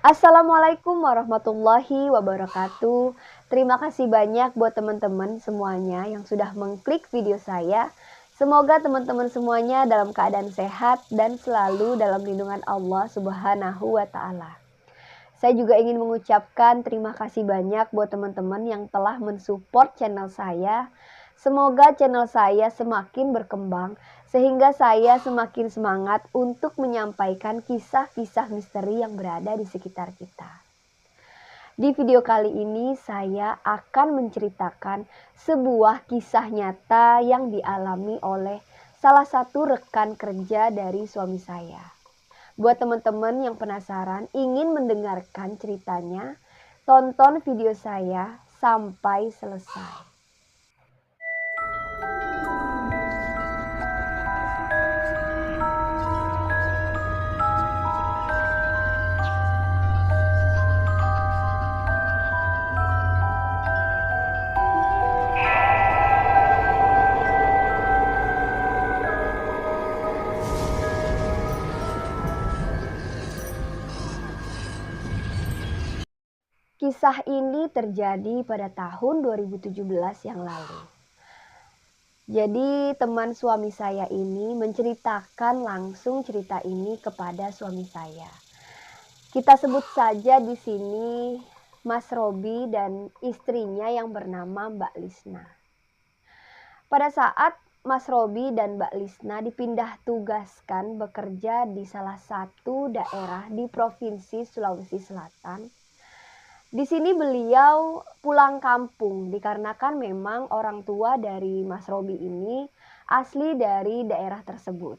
Assalamualaikum warahmatullahi wabarakatuh. Terima kasih banyak buat teman-teman semuanya yang sudah mengklik video saya. Semoga teman-teman semuanya dalam keadaan sehat dan selalu dalam lindungan Allah Subhanahu wa Ta'ala. Saya juga ingin mengucapkan terima kasih banyak buat teman-teman yang telah mensupport channel saya. Semoga channel saya semakin berkembang sehingga saya semakin semangat untuk menyampaikan kisah-kisah misteri yang berada di sekitar kita. Di video kali ini saya akan menceritakan sebuah kisah nyata yang dialami oleh salah satu rekan kerja dari suami saya. Buat teman-teman yang penasaran ingin mendengarkan ceritanya, tonton video saya sampai selesai. Kisah ini terjadi pada tahun 2017 yang lalu. Jadi teman suami saya ini menceritakan langsung cerita ini kepada suami saya. Kita sebut saja di sini Mas Robi dan istrinya yang bernama Mbak Lisna. Pada saat Mas Robi dan Mbak Lisna dipindah tugaskan bekerja di salah satu daerah di Provinsi Sulawesi Selatan. Di sini beliau pulang kampung dikarenakan memang orang tua dari Mas Robi ini asli dari daerah tersebut.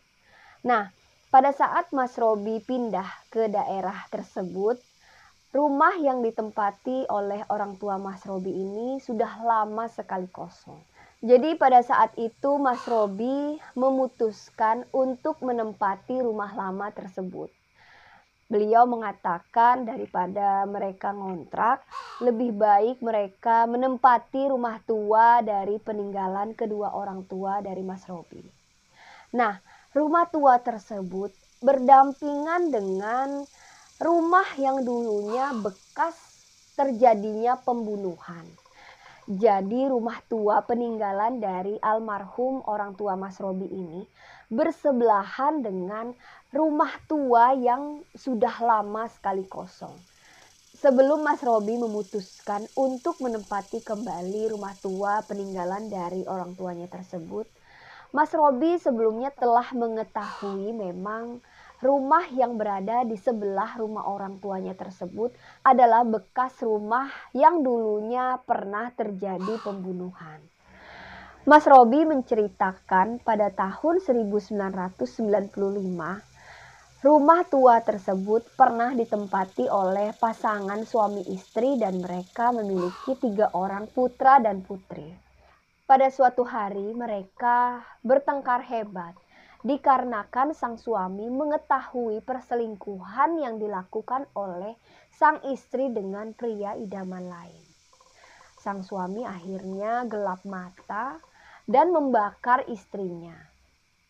Nah, pada saat Mas Robi pindah ke daerah tersebut, rumah yang ditempati oleh orang tua Mas Robi ini sudah lama sekali kosong. Jadi pada saat itu Mas Robi memutuskan untuk menempati rumah lama tersebut. Beliau mengatakan daripada mereka ngontrak, lebih baik mereka menempati rumah tua dari peninggalan kedua orang tua dari Mas Robi. Nah, rumah tua tersebut berdampingan dengan rumah yang dulunya bekas terjadinya pembunuhan. Jadi rumah tua peninggalan dari almarhum orang tua Mas Robi ini bersebelahan dengan rumah tua yang sudah lama sekali kosong. Sebelum Mas Robi memutuskan untuk menempati kembali rumah tua peninggalan dari orang tuanya tersebut, Mas Robi sebelumnya telah mengetahui memang rumah yang berada di sebelah rumah orang tuanya tersebut adalah bekas rumah yang dulunya pernah terjadi pembunuhan. Mas Robi menceritakan pada tahun 1995, rumah tua tersebut pernah ditempati oleh pasangan suami istri dan mereka memiliki 3 orang putra dan putri. Pada suatu hari mereka bertengkar hebat dikarenakan sang suami mengetahui perselingkuhan yang dilakukan oleh sang istri dengan pria idaman lain. Sang suami akhirnya gelap mata dan membakar istrinya.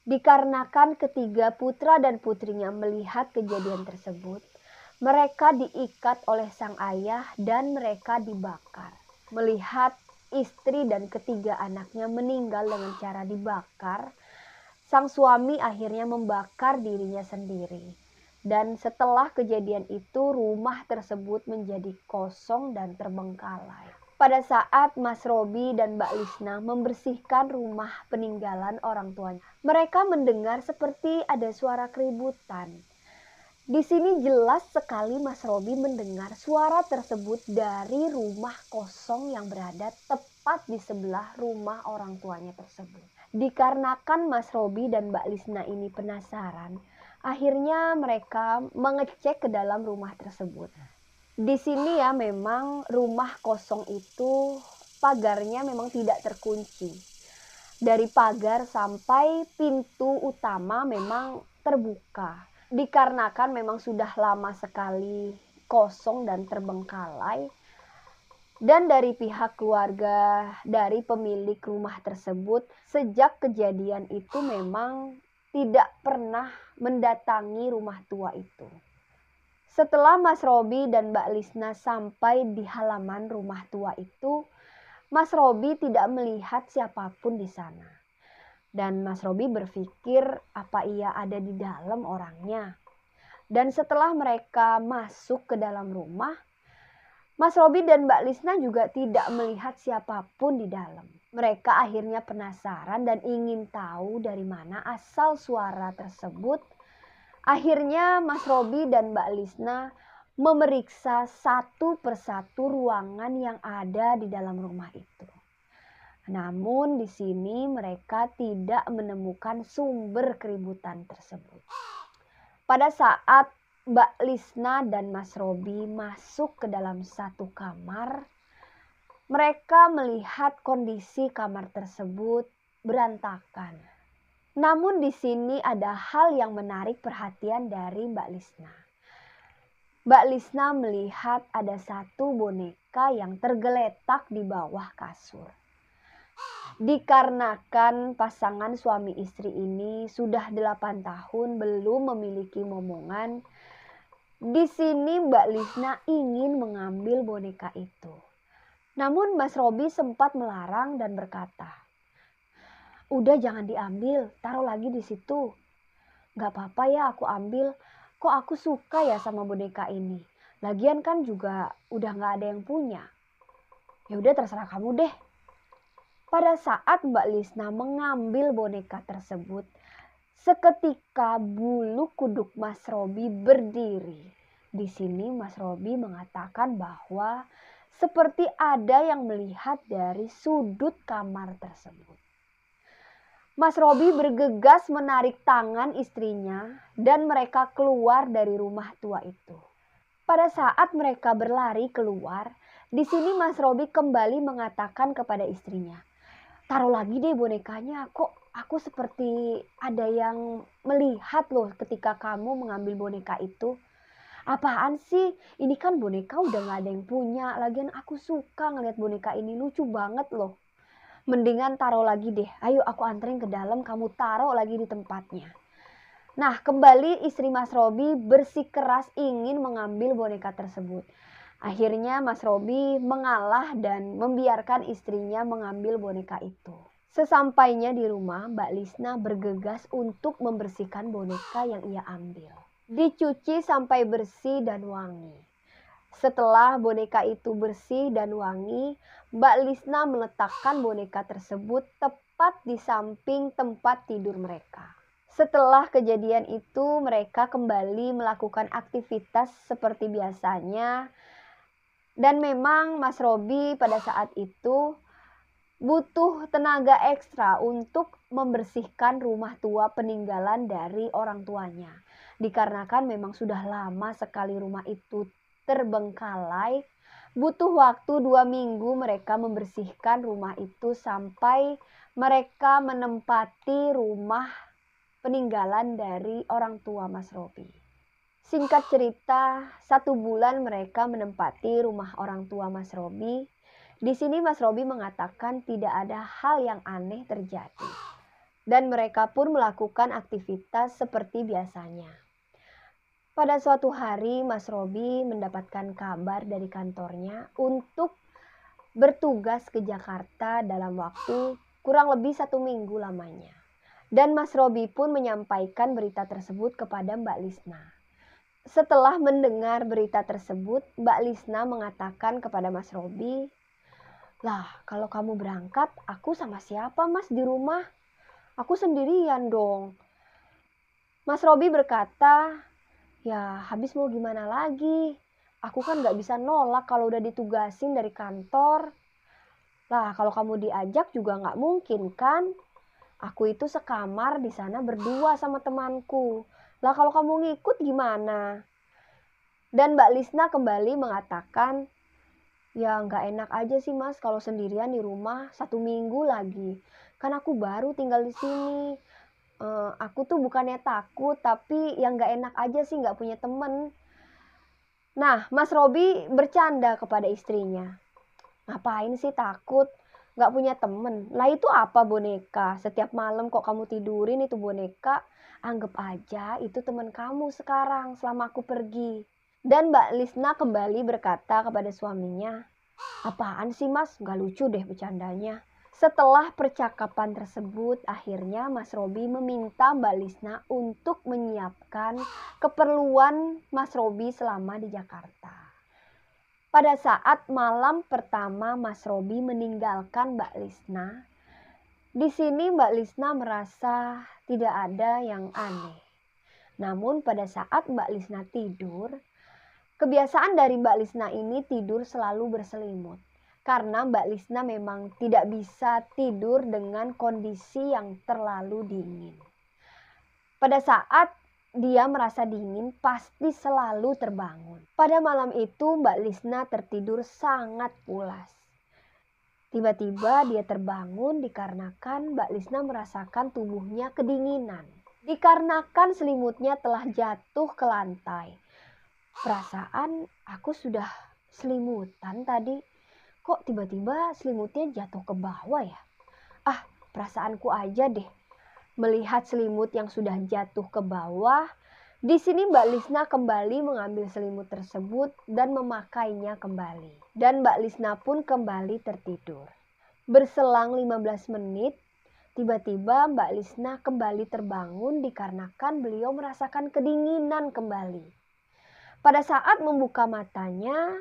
Dikarenakan ketiga putra dan putrinya melihat kejadian tersebut, mereka diikat oleh sang ayah dan mereka dibakar. Melihat istri dan ketiga anaknya meninggal dengan cara dibakar, sang suami akhirnya membakar dirinya sendiri. Dan setelah kejadian itu rumah tersebut menjadi kosong dan terbengkalai. Pada saat Mas Robi dan Mbak Lisna membersihkan rumah peninggalan orang tuanya, mereka mendengar seperti ada suara keributan. Di sini jelas sekali Mas Robi mendengar suara tersebut dari rumah kosong yang berada tepat di sebelah rumah orang tuanya tersebut. Dikarenakan Mas Robi dan Mbak Lisna ini penasaran, akhirnya mereka mengecek ke dalam rumah tersebut. Di sini ya memang rumah kosong itu pagarnya memang tidak terkunci. Dari pagar sampai pintu utama memang terbuka. Dikarenakan memang sudah lama sekali kosong dan terbengkalai. Dan dari pihak keluarga dari pemilik rumah tersebut sejak kejadian itu memang tidak pernah mendatangi rumah tua itu. Setelah Mas Robi dan Mbak Lisna sampai di halaman rumah tua itu, Mas Robi tidak melihat siapapun di sana. Dan Mas Robi berpikir apa ia ada di dalam orangnya. Dan setelah mereka masuk ke dalam rumah, Mas Robi dan Mbak Lisna juga tidak melihat siapapun di dalam. Mereka akhirnya penasaran dan ingin tahu dari mana asal suara tersebut. Akhirnya Mas Robi dan Mbak Lisna memeriksa satu persatu ruangan yang ada di dalam rumah itu. Namun di sini mereka tidak menemukan sumber keributan tersebut. Pada saat Mbak Lisna dan Mas Robi masuk ke dalam satu kamar, mereka melihat kondisi kamar tersebut berantakan. Namun di sini ada hal yang menarik perhatian dari Mbak Lisna. Mbak Lisna melihat ada satu boneka yang tergeletak di bawah kasur. Dikarenakan pasangan suami istri ini sudah 8 tahun belum memiliki momongan, di sini Mbak Lisna ingin mengambil boneka itu. Namun Mas Robi sempat melarang dan berkata, "Udah jangan diambil, taruh lagi di situ." "Gak apa-apa ya aku ambil, kok aku suka ya sama boneka ini. Lagian kan juga udah gak ada yang punya." "Ya udah terserah kamu deh." Pada saat Mbak Lisna mengambil boneka tersebut, seketika bulu kuduk Mas Robi berdiri. Di sini Mas Robi mengatakan bahwa seperti ada yang melihat dari sudut kamar tersebut. Mas Robi bergegas menarik tangan istrinya dan mereka keluar dari rumah tua itu. Pada saat mereka berlari keluar, di sini Mas Robi kembali mengatakan kepada istrinya, "Taruh lagi deh bonekanya, kok aku seperti ada yang melihat loh ketika kamu mengambil boneka itu." "Apaan sih? Ini kan boneka udah gak ada yang punya. Lagian aku suka ngeliat boneka ini, lucu banget loh. Mendingan taruh lagi deh. Ayo aku anterin ke dalam, kamu taruh lagi di tempatnya." Nah, kembali istri Mas Robi bersikeras ingin mengambil boneka tersebut. Akhirnya Mas Robi mengalah dan membiarkan istrinya mengambil boneka itu. Sesampainya di rumah, Mbak Lisna bergegas untuk membersihkan boneka yang ia ambil. Dicuci sampai bersih dan wangi. Setelah boneka itu bersih dan wangi, Mbak Lisna meletakkan boneka tersebut tepat di samping tempat tidur mereka. Setelah kejadian itu, mereka kembali melakukan aktivitas seperti biasanya. Dan memang Mas Robi pada saat itu butuh tenaga ekstra untuk membersihkan rumah tua peninggalan dari orang tuanya. Dikarenakan memang sudah lama sekali rumah itu terbengkalai, butuh waktu 2 minggu mereka membersihkan rumah itu sampai mereka menempati rumah peninggalan dari orang tua Mas Robi. Singkat cerita, 1 bulan mereka menempati rumah orang tua Mas Robi. Di sini Mas Robi mengatakan tidak ada hal yang aneh terjadi. Dan mereka pun melakukan aktivitas seperti biasanya. Pada suatu hari Mas Robi mendapatkan kabar dari kantornya untuk bertugas ke Jakarta dalam waktu kurang lebih 1 minggu lamanya. Dan Mas Robi pun menyampaikan berita tersebut kepada Mbak Lisna. Setelah mendengar berita tersebut, Mbak Lisna mengatakan kepada Mas Robi, "Lah, kalau kamu berangkat, aku sama siapa Mas di rumah? Aku sendirian dong." Mas Robi berkata, "Ya habis mau gimana lagi? Aku kan gak bisa nolak kalau udah ditugasin dari kantor. Lah kalau kamu diajak juga gak mungkin kan? Aku itu sekamar di sana berdua sama temanku. Lah kalau kamu ngikut gimana?" Dan Mbak Lisna kembali mengatakan, "Ya nggak enak aja sih Mas kalau sendirian di rumah 1 minggu lagi. Kan aku baru tinggal di sini. Aku tuh bukannya takut, tapi yang nggak enak aja sih nggak punya temen." Nah, Mas Robi bercanda kepada istrinya, "Ngapain sih takut? Nggak punya temen? Lah itu apa boneka? Setiap malam kok kamu tidurin itu boneka? Anggap aja itu teman kamu sekarang selama aku pergi." Dan Mbak Lisna kembali berkata kepada suaminya, "Apaan sih Mas, gak lucu deh bercandanya." Setelah percakapan tersebut, akhirnya Mas Robi meminta Mbak Lisna untuk menyiapkan keperluan Mas Robi selama di Jakarta. Pada saat malam pertama Mas Robi meninggalkan Mbak Lisna, di sini Mbak Lisna merasa tidak ada yang aneh. Namun pada saat Mbak Lisna tidur, kebiasaan dari Mbak Lisna ini tidur selalu berselimut. Karena Mbak Lisna memang tidak bisa tidur dengan kondisi yang terlalu dingin. Pada saat dia merasa dingin, pasti selalu terbangun. Pada malam itu Mbak Lisna tertidur sangat pulas. Tiba-tiba dia terbangun dikarenakan Mbak Lisna merasakan tubuhnya kedinginan. Dikarenakan selimutnya telah jatuh ke lantai. Perasaan aku sudah selimutan tadi. Kok tiba-tiba selimutnya jatuh ke bawah ya? Ah, perasaanku aja deh. Melihat selimut yang sudah jatuh ke bawah, di sini Mbak Lisna kembali mengambil selimut tersebut dan memakainya kembali. Dan Mbak Lisna pun kembali tertidur. Berselang 15 menit, tiba-tiba Mbak Lisna kembali terbangun dikarenakan beliau merasakan kedinginan kembali. Pada saat membuka matanya,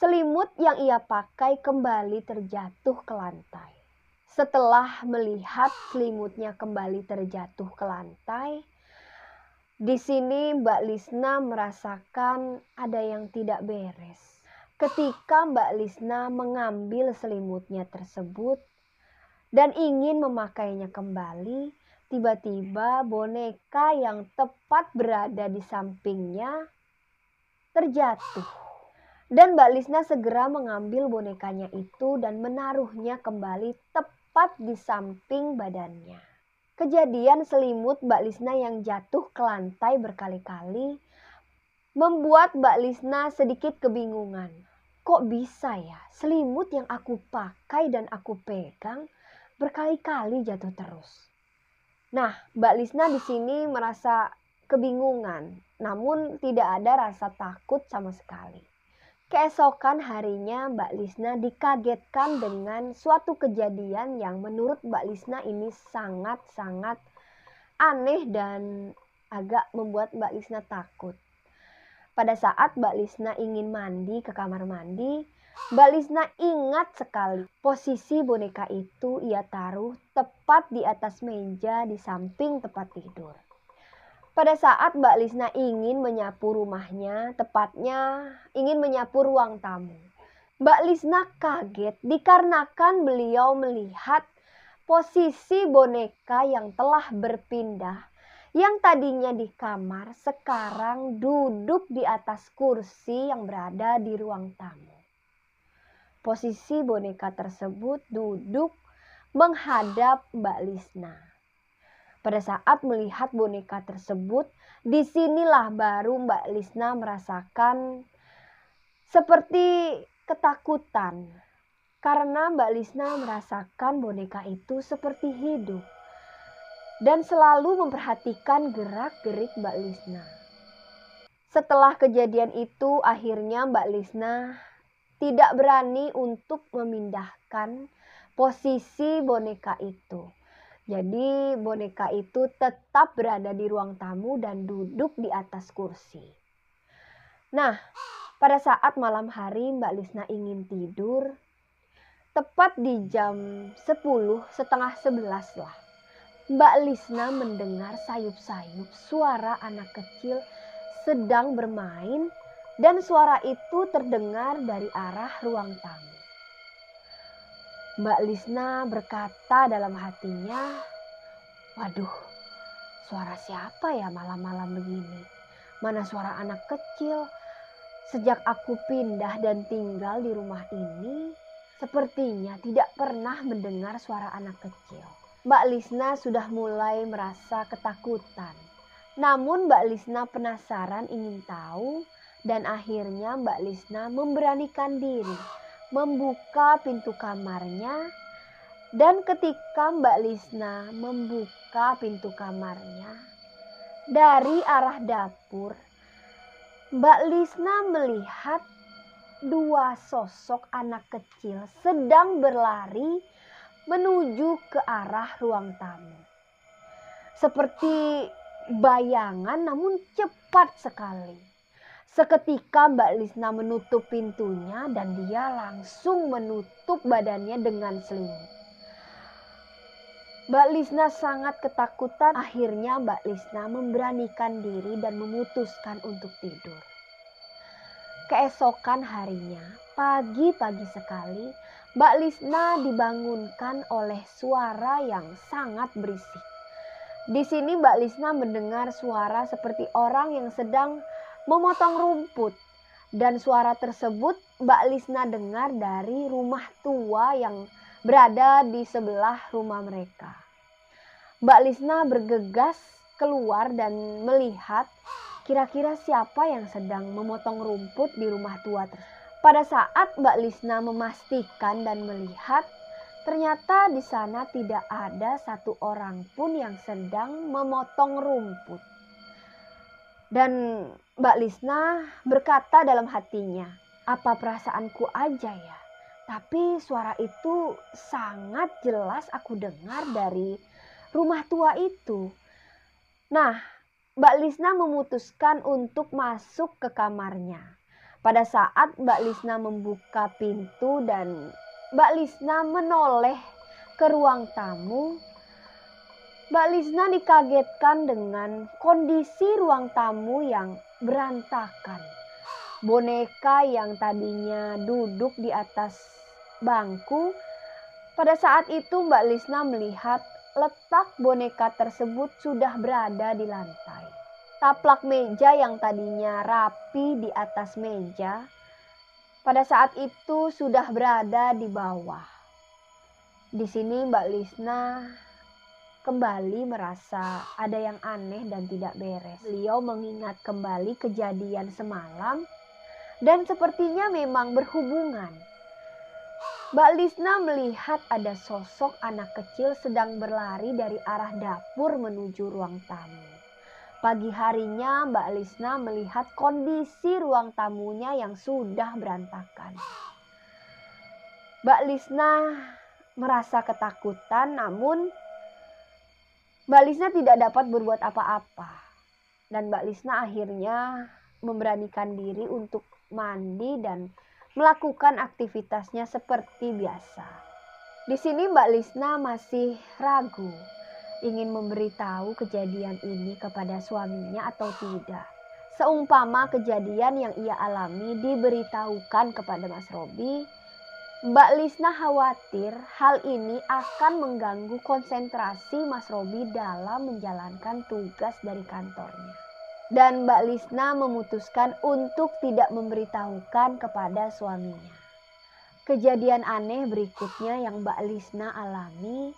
selimut yang ia pakai kembali terjatuh ke lantai. Setelah melihat selimutnya kembali terjatuh ke lantai, di sini Mbak Lisna merasakan ada yang tidak beres. Ketika Mbak Lisna mengambil selimutnya tersebut dan ingin memakainya kembali, tiba-tiba boneka yang tepat berada di sampingnya terjatuh. Dan Mbak Lisna segera mengambil bonekanya itu dan menaruhnya kembali tepat di samping badannya. Kejadian selimut Mbak Lisna yang jatuh ke lantai berkali-kali membuat Mbak Lisna sedikit kebingungan. Kok bisa ya selimut yang aku pakai dan aku pegang berkali-kali jatuh terus? Nah, Mbak Lisna di sini merasa kebingungan, namun tidak ada rasa takut sama sekali. Keesokan harinya Mbak Lisna dikagetkan dengan suatu kejadian yang menurut Mbak Lisna ini sangat-sangat aneh dan agak membuat Mbak Lisna takut. Pada saat Mbak Lisna ingin mandi ke kamar mandi, Mbak Lisna ingat sekali posisi boneka itu ia taruh tepat di atas meja di samping tempat tidur. Pada saat Mbak Lisna ingin menyapu rumahnya, tepatnya ingin menyapu ruang tamu, Mbak Lisna kaget dikarenakan beliau melihat posisi boneka yang telah berpindah. Yang tadinya di kamar sekarang duduk di atas kursi yang berada di ruang tamu. Posisi boneka tersebut duduk menghadap Mbak Lisna. Pada saat melihat boneka tersebut, disinilah baru Mbak Lisna merasakan seperti ketakutan. Karena Mbak Lisna merasakan boneka itu seperti hidup. Dan selalu memperhatikan gerak-gerik Mbak Lisna. Setelah kejadian itu, akhirnya Mbak Lisna tidak berani untuk memindahkan posisi boneka itu. Jadi boneka itu tetap berada di ruang tamu dan duduk di atas kursi. Nah, pada saat malam hari Mbak Lisna ingin tidur, tepat di jam 10, setengah 11 lah. Mbak Lisna mendengar sayup-sayup suara anak kecil sedang bermain dan suara itu terdengar dari arah ruang tamu. Mbak Lisna berkata dalam hatinya, "Waduh, suara siapa ya malam-malam begini? Mana suara anak kecil? Sejak aku pindah dan tinggal di rumah ini, sepertinya tidak pernah mendengar suara anak kecil." Mbak Lisna sudah mulai merasa ketakutan. Namun Mbak Lisna penasaran ingin tahu dan akhirnya Mbak Lisna memberanikan diri membuka pintu kamarnya. Dan ketika Mbak Lisna membuka pintu kamarnya, dari arah dapur Mbak Lisna melihat dua sosok anak kecil sedang berlari menuju ke arah ruang tamu. Seperti bayangan namun cepat sekali. Seketika Mbak Lisna menutup pintunya dan dia langsung menutup badannya dengan selimut. Mbak Lisna sangat ketakutan. Akhirnya Mbak Lisna memberanikan diri dan memutuskan untuk tidur. Keesokan harinya, pagi-pagi sekali, Mbak Lisna dibangunkan oleh suara yang sangat berisik. Di sini Mbak Lisna mendengar suara seperti orang yang sedang memotong rumput. Dan suara tersebut Mbak Lisna dengar dari rumah tua yang berada di sebelah rumah mereka. Mbak Lisna bergegas keluar dan melihat kira-kira siapa yang sedang memotong rumput di rumah tua tersebut. Pada saat Mbak Lisna memastikan dan melihat, ternyata di sana tidak ada satu orang pun yang sedang memotong rumput. Dan Mbak Lisna berkata dalam hatinya, apa perasaanku aja ya? Tapi suara itu sangat jelas aku dengar dari rumah tua itu. Nah, Mbak Lisna memutuskan untuk masuk ke kamarnya. Pada saat Mbak Lisna membuka pintu dan Mbak Lisna menoleh ke ruang tamu, Mbak Lisna dikagetkan dengan kondisi ruang tamu yang berantakan. Boneka yang tadinya duduk di atas bangku, pada saat itu Mbak Lisna melihat letak boneka tersebut sudah berada di lantai. Taplak meja yang tadinya rapi di atas meja, pada saat itu sudah berada di bawah. Di sini Mbak Lisna kembali merasa ada yang aneh dan tidak beres. Beliau mengingat kembali kejadian semalam dan sepertinya memang berhubungan. Mbak Lisna melihat ada sosok anak kecil sedang berlari dari arah dapur menuju ruang tamu. Pagi harinya Mbak Lisna melihat kondisi ruang tamunya yang sudah berantakan. Mbak Lisna merasa ketakutan, namun Mbak Lisna tidak dapat berbuat apa-apa. Dan Mbak Lisna akhirnya memberanikan diri untuk mandi dan melakukan aktivitasnya seperti biasa. Di sini Mbak Lisna masih ragu ingin memberitahu kejadian ini kepada suaminya atau tidak. Seumpama kejadian yang ia alami diberitahukan kepada Mas Robi, Mbak Lisna khawatir hal ini akan mengganggu konsentrasi Mas Robi dalam menjalankan tugas dari kantornya. Dan Mbak Lisna memutuskan untuk tidak memberitahukan kepada suaminya. Kejadian aneh berikutnya yang Mbak Lisna alami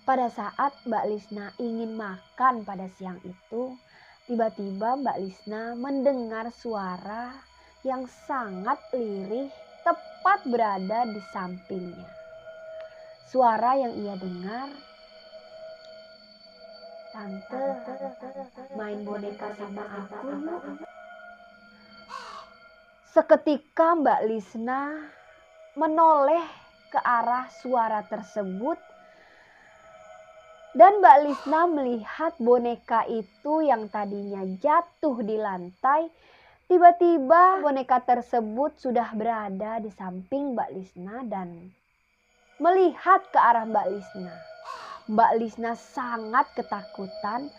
pada saat Mbak Lisna ingin makan pada siang itu, tiba-tiba Mbak Lisna mendengar suara yang sangat lirih tepat berada di sampingnya. Suara yang ia dengar, "Tante, main boneka sama aku yuk." Seketika Mbak Lisna menoleh ke arah suara tersebut. Dan Mbak Lisna melihat boneka itu yang tadinya jatuh di lantai, tiba-tiba boneka tersebut sudah berada di samping Mbak Lisna dan melihat ke arah Mbak Lisna. Mbak Lisna sangat ketakutan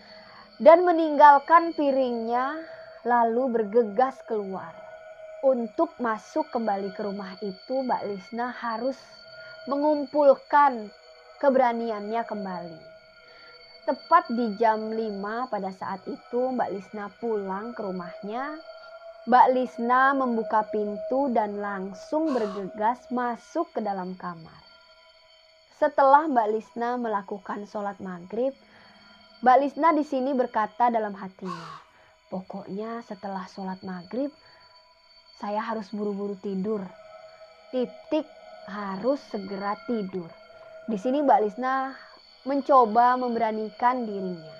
dan meninggalkan piringnya lalu bergegas keluar. Untuk masuk kembali ke rumah itu, Mbak Lisna harus mengumpulkan keberaniannya kembali. Tepat di jam 5 pada saat itu Mbak Lisna pulang ke rumahnya. Mbak Lisna membuka pintu dan langsung bergegas masuk ke dalam kamar. Setelah Mbak Lisna melakukan sholat maghrib, Mbak Lisna di sini berkata dalam hatinya, pokoknya setelah sholat maghrib saya harus buru-buru tidur. Titik, harus segera tidur. Di sini Mbak Lisna mencoba memberanikan dirinya.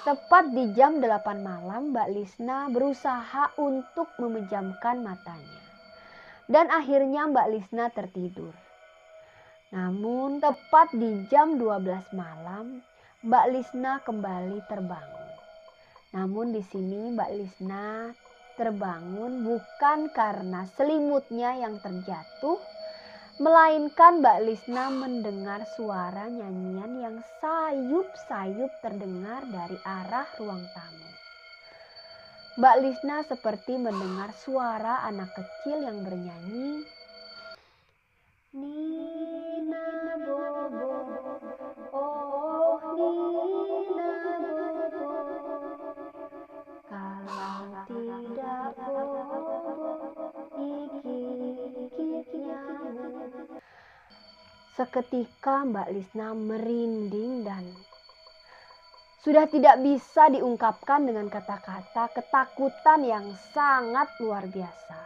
Tepat di jam 8 malam, Mbak Lisna berusaha untuk memejamkan matanya. Dan akhirnya Mbak Lisna tertidur. Namun tepat di jam 12 malam, Mbak Lisna kembali terbangun. Namun di sini Mbak Lisna terbangun bukan karena selimutnya yang terjatuh, melainkan Mbak Lisna mendengar suara nyanyian yang sayup-sayup terdengar dari arah ruang tamu. Mbak Lisna seperti mendengar suara anak kecil yang bernyanyi, Nina Bobo, oh Nina Bobo, kalau tidak Bobo digigit nyamuk. Seketika Mbak Lisna merinding dan sudah tidak bisa diungkapkan dengan kata-kata ketakutan yang sangat luar biasa.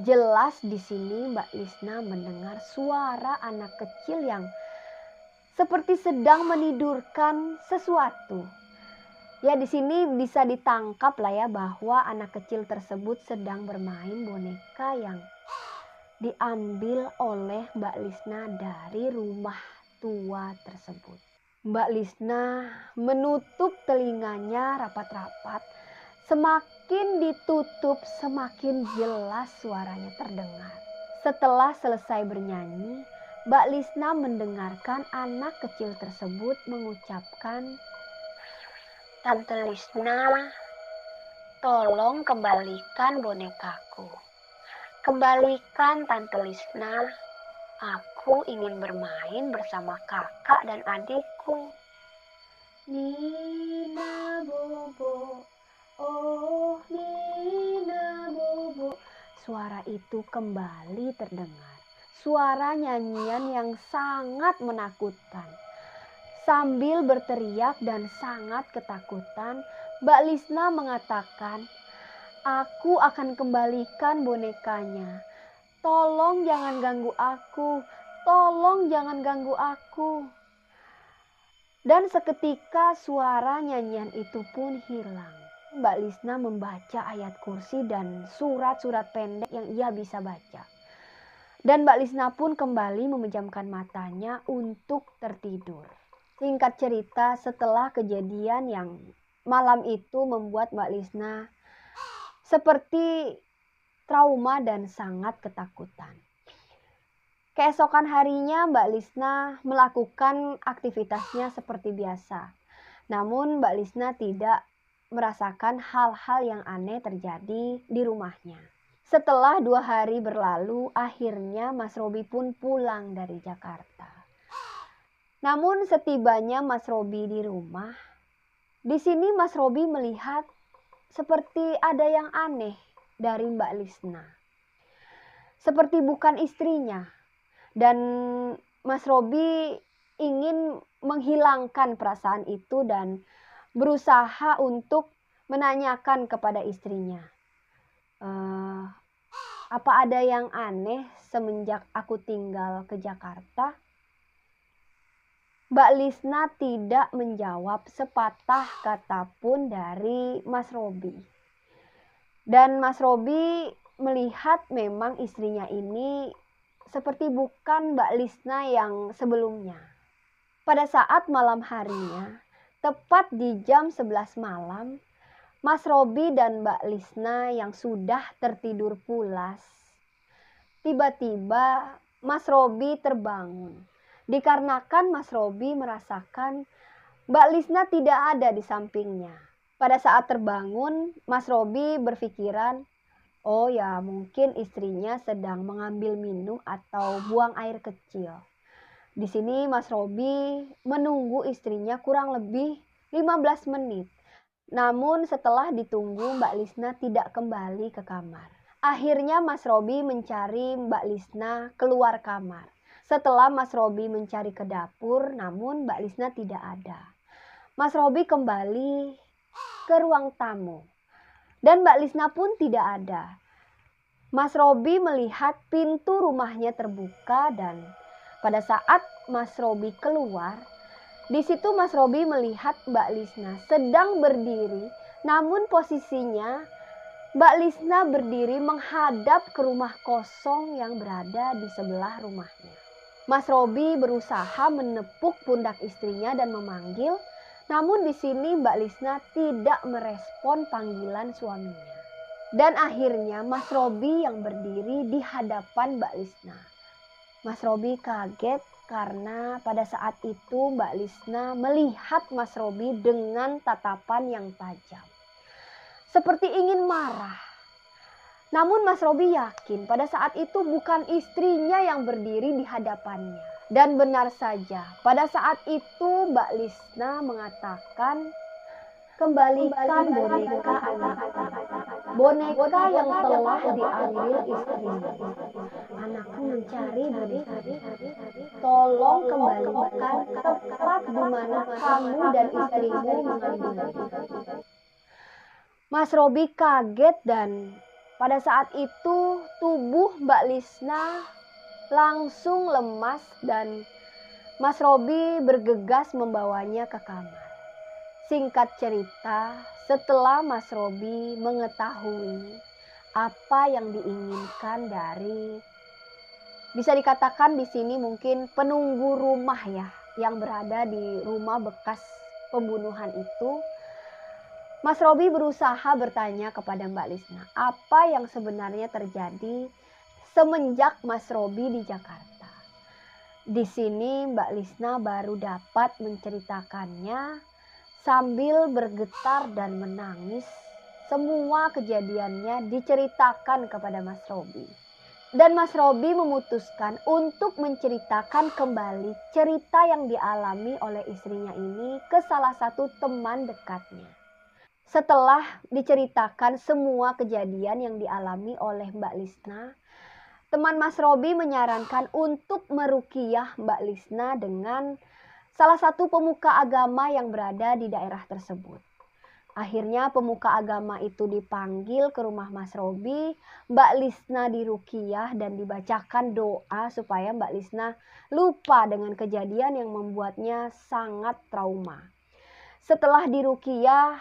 Jelas di sini Mbak Lisna mendengar suara anak kecil yang seperti sedang menidurkan sesuatu. Ya, di sini bisa ditangkap lah ya bahwa anak kecil tersebut sedang bermain boneka yang diambil oleh Mbak Lisna dari rumah tua tersebut. Mbak Lisna menutup telinganya rapat-rapat. Semakin ditutup, semakin jelas suaranya terdengar. Setelah selesai bernyanyi, Mbak Lisna mendengarkan anak kecil tersebut mengucapkan, Tante Lisna, tolong kembalikan bonekaku. Kembalikan Tante Lisna, aku ingin bermain bersama kakak dan adikku. Nina Bobo, oh Nina Bobo. Suara itu kembali terdengar. Suara nyanyian yang sangat menakutkan. Sambil berteriak dan sangat ketakutan, Mbak Lisna mengatakan, aku akan kembalikan bonekanya. Tolong jangan ganggu aku. Tolong jangan ganggu aku. Dan seketika suara nyanyian itu pun hilang. Mbak Lisna membaca ayat kursi dan surat-surat pendek yang ia bisa baca. Dan Mbak Lisna pun kembali memejamkan matanya untuk tertidur. Singkat cerita, setelah kejadian yang malam itu membuat Mbak Lisna seperti trauma dan sangat ketakutan. Keesokan harinya Mbak Lisna melakukan aktivitasnya seperti biasa. Namun Mbak Lisna tidak merasakan hal-hal yang aneh terjadi di rumahnya. Setelah 2 hari berlalu, akhirnya Mas Robi pun pulang dari Jakarta. Namun setibanya Mas Robi di rumah, di sini Mas Robi melihat seperti ada yang aneh dari Mbak Lisna. Seperti bukan istrinya. Dan Mas Robi ingin menghilangkan perasaan itu dan berusaha untuk menanyakan kepada istrinya. Apa ada yang aneh semenjak aku tinggal ke Jakarta? Mbak Lisna tidak menjawab sepatah kata pun dari Mas Robi. Dan Mas Robi melihat memang istrinya ini seperti bukan Mbak Lisna yang sebelumnya. Pada saat malam harinya, tepat di jam 11 malam, Mas Robi dan Mbak Lisna yang sudah tertidur pulas, tiba-tiba Mas Robi terbangun. Dikarenakan Mas Robi merasakan Mbak Lisna tidak ada di sampingnya. Pada saat terbangun, Mas Robi berpikiran, oh ya mungkin istrinya sedang mengambil minum atau buang air kecil. Di sini Mas Robi menunggu istrinya kurang lebih 15 menit. Namun setelah ditunggu Mbak Lisna tidak kembali ke kamar. Akhirnya Mas Robi mencari Mbak Lisna keluar kamar. Setelah Mas Robi mencari ke dapur, namun Mbak Lisna tidak ada. Mas Robi kembali ke ruang tamu. Dan Mbak Lisna pun tidak ada. Mas Robi melihat pintu rumahnya terbuka dan pada saat Mas Robi keluar, Di situ Mas Robi melihat Mbak Lisna sedang berdiri, namun posisinya Mbak Lisna berdiri menghadap ke rumah kosong yang berada di sebelah rumahnya. Mas Robi berusaha menepuk pundak istrinya dan memanggil, namun di sini Mbak Lisna tidak merespon panggilan suaminya. Dan akhirnya Mas Robi yang berdiri di hadapan Mbak Lisna. Mas Robi kaget karena pada saat itu Mbak Lisna melihat Mas Robi dengan tatapan yang tajam. Seperti ingin marah. Namun Mas Robi yakin pada saat itu bukan istrinya yang berdiri di hadapannya. Dan benar saja pada saat itu Mbak Lisna mengatakan, "Kembalikan boneka anakku. Boneka yang telah diambil istrimu. Anakku mencari boneka. Tolong kembalikan tepat di mana kamu dan istrimu mengambilnya." Mas Robi kaget dan pada saat itu tubuh Mbak Lisna langsung lemas dan Mas Robi bergegas membawanya ke kamar. Singkat cerita, setelah Mas Robi mengetahui apa yang diinginkan dari, bisa dikatakan di sini mungkin penunggu rumah ya, yang berada di rumah bekas pembunuhan itu, Mas Robi berusaha bertanya kepada Mbak Lisna apa yang sebenarnya terjadi semenjak Mas Robi di Jakarta. Di sini Mbak Lisna baru dapat menceritakannya sambil bergetar dan menangis. Semua kejadiannya diceritakan kepada Mas Robi. Dan Mas Robi memutuskan untuk menceritakan kembali cerita yang dialami oleh istrinya ini ke salah satu teman dekatnya. Setelah diceritakan semua kejadian yang dialami oleh Mbak Lisna, teman Mas Robi menyarankan untuk meruqyah Mbak Lisna dengan salah satu pemuka agama yang berada di daerah tersebut. Akhirnya pemuka agama itu dipanggil ke rumah Mas Robi, Mbak Lisna diruqyah dan dibacakan doa supaya Mbak Lisna lupa dengan kejadian yang membuatnya sangat trauma. Setelah diruqyah,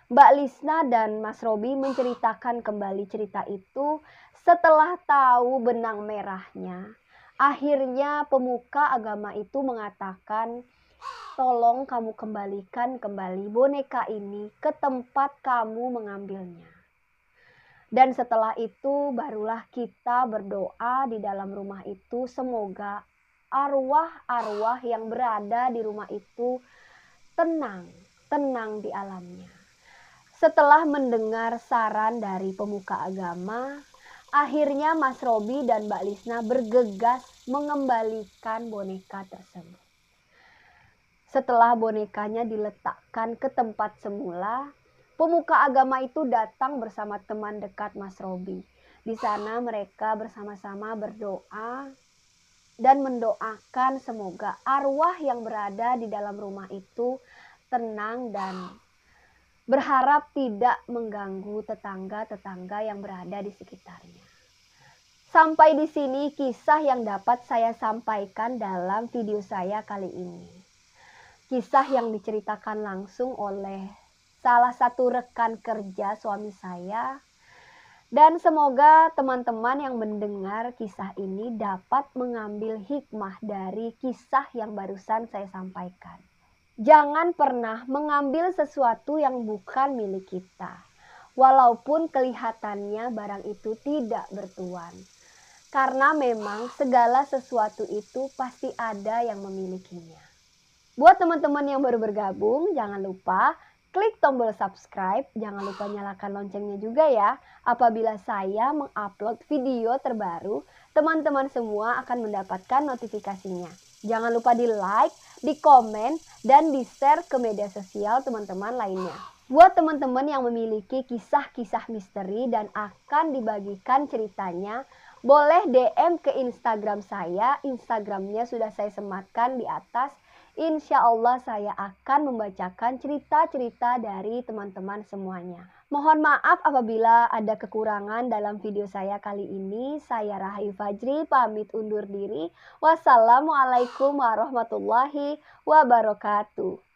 Mbak Lisna dan Mas Robi menceritakan kembali cerita itu. Setelah tahu benang merahnya, akhirnya pemuka agama itu mengatakan, "Tolong kamu kembalikan kembali boneka ini ke tempat kamu mengambilnya." Dan setelah itu barulah kita berdoa di dalam rumah itu, semoga arwah-arwah yang berada di rumah itu tenang di alamnya. Setelah mendengar saran dari pemuka agama, akhirnya Mas Robi dan Mbak Lisna bergegas mengembalikan boneka tersebut. Setelah bonekanya diletakkan ke tempat semula, pemuka agama itu datang bersama teman dekat Mas Robi. Di sana mereka bersama-sama berdoa dan mendoakan semoga arwah yang berada di dalam rumah itu tenang dan berharap tidak mengganggu tetangga-tetangga yang berada di sekitarnya. Sampai di sini kisah yang dapat saya sampaikan dalam video saya kali ini. Kisah yang diceritakan langsung oleh salah satu rekan kerja suami saya. Dan semoga teman-teman yang mendengar kisah ini dapat mengambil hikmah dari kisah yang barusan saya sampaikan. Jangan pernah mengambil sesuatu yang bukan milik kita, walaupun kelihatannya barang itu tidak bertuan. Karena memang segala sesuatu itu pasti ada yang memilikinya. Buat teman-teman yang baru bergabung, jangan lupa klik tombol subscribe, jangan lupa nyalakan loncengnya juga ya. Apabila saya mengupload video terbaru, teman-teman semua akan mendapatkan notifikasinya. Jangan lupa di like, di komen, dan di share ke media sosial teman-teman lainnya. Buat teman-teman yang memiliki kisah-kisah misteri dan akan dibagikan ceritanya, boleh DM ke Instagram saya. Instagramnya sudah saya sematkan di atas. Insya Allah saya akan membacakan cerita-cerita dari teman-teman semuanya. Mohon maaf apabila ada kekurangan dalam video saya kali ini. Saya Rahayu Fajri pamit undur diri. Wassalamualaikum warahmatullahi wabarakatuh.